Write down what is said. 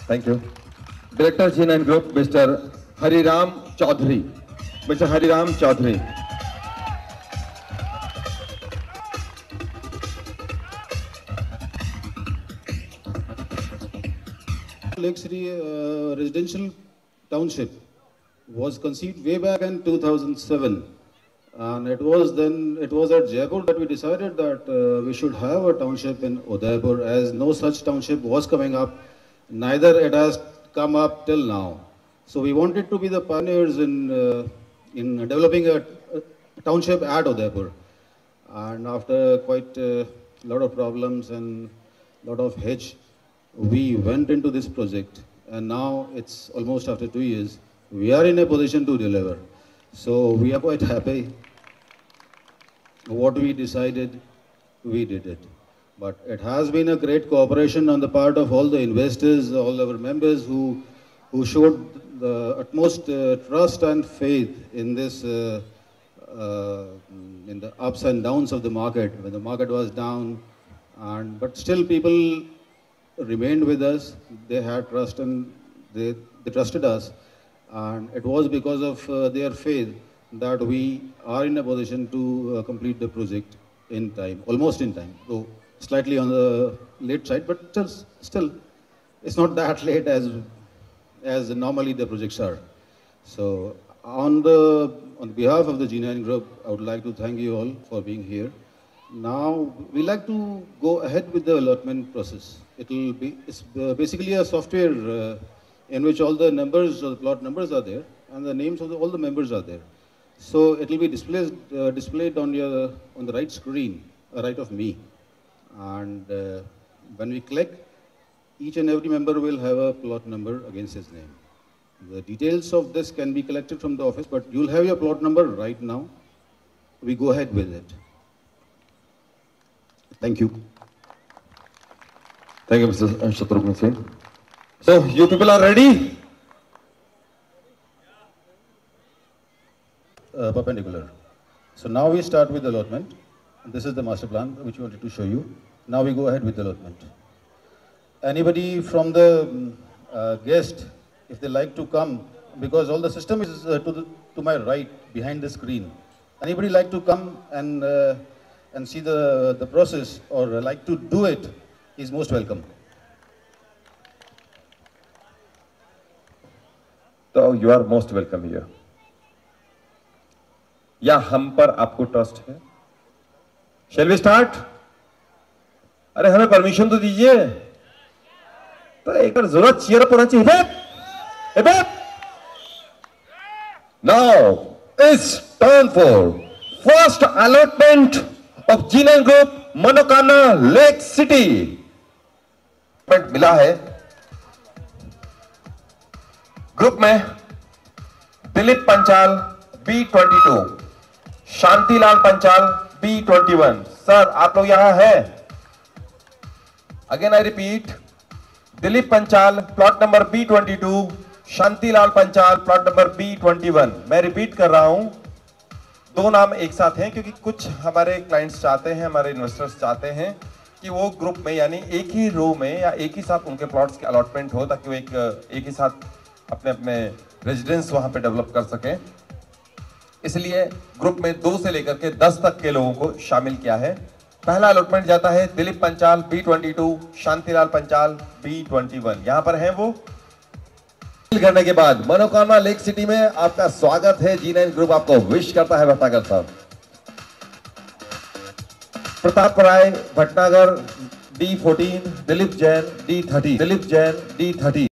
Thank you. Director G9 Group, Mr. Hariram Chaudhary. Mr. Hariram Chaudhary. Lake City residential township was conceived way back in 2007, and it was at Jaipur that we decided that we should have a township in Udaipur, as no such township was coming up, neither it has come up till now. So we wanted to be the pioneers in developing a township at Udaipur, and after quite a lot of problems and a lot of hitch, we went into this project, and now it's almost after 2 years, we are in a position to deliver. So we are quite happy. What we decided, we did it. But it has been a great cooperation on the part of all the investors, all our members who showed the utmost trust and faith in this, in the ups and downs of the market, when the market was down, but still people remained with us. They had trust, and they trusted us, and it was because of their faith that we are in a position to complete the project in time, almost in time, though slightly on the late side, but still it's not that late as normally the projects are. So on behalf of the G9 Group, I would like to thank you all for being here. Now we like to go ahead with the allotment process. It's basically a software in which all the numbers, or the plot numbers are there, and the names of all the members are there. So it will be displayed on the right screen, right of me. And when we click, each and every member will have a plot number against his name. The details of this can be collected from the office, but you'll have your plot number right now. We go ahead with it. Thank you. Thank you, Mr. Shatrughan Singh. So, you people are ready? Perpendicular. So now we start with the allotment. This is the master plan which we wanted to show you. Now we go ahead with the allotment. Anybody from the guest, if they like to come, because all the system is to my right, behind the screen. Anybody like to come and see the process, or like to do it, is most welcome. So you are most welcome here. या हम पर आपको trust है? Shall we start? अरे हमें permission तो दीजिए. तो एक बार जरूरत चीयर अप होना चाहिए. Now it's time for first allotment of G9 Group, Monokana Lake City. मिला है ग्रुप में Dilip Panchal B22, Shantilal Panchal B21. Sir आप लोग यहां हैं? Again I repeat, Dilip Panchal plot number B22, Shantilal Panchal plot number B21. मैं रिपीट कर रहा हूं, दो नाम एक साथ हैं क्योंकि कुछ हमारे क्लाइंट्स चाहते हैं, हमारे इन्वेस्टर्स चाहते हैं कि वो ग्रुप में यानी एक ही रो में या एक ही साथ उनके प्लॉट्स के अलॉटमेंट हो, ताकि वो एक ही साथ अपने अपने रेजिडेंस वहां पे डेवलप कर सकें. इसलिए ग्रुप में 2 से लेकर के 10 तक के लोगों को शामिल किया है. पहला अलॉटमेंट जाता है दिलीप पंचाल B22, शांतिलाल पंचाल B21. यहां पर हैं वो. करने के बाद मनोकामना लेक सिटी में आपका स्वागत है. G9 ग्रुप आपको विश करता है भटनागर साहब. Pratap Rai Bhatnagar D14, Dilip Jain D30, Dilip Jain D30.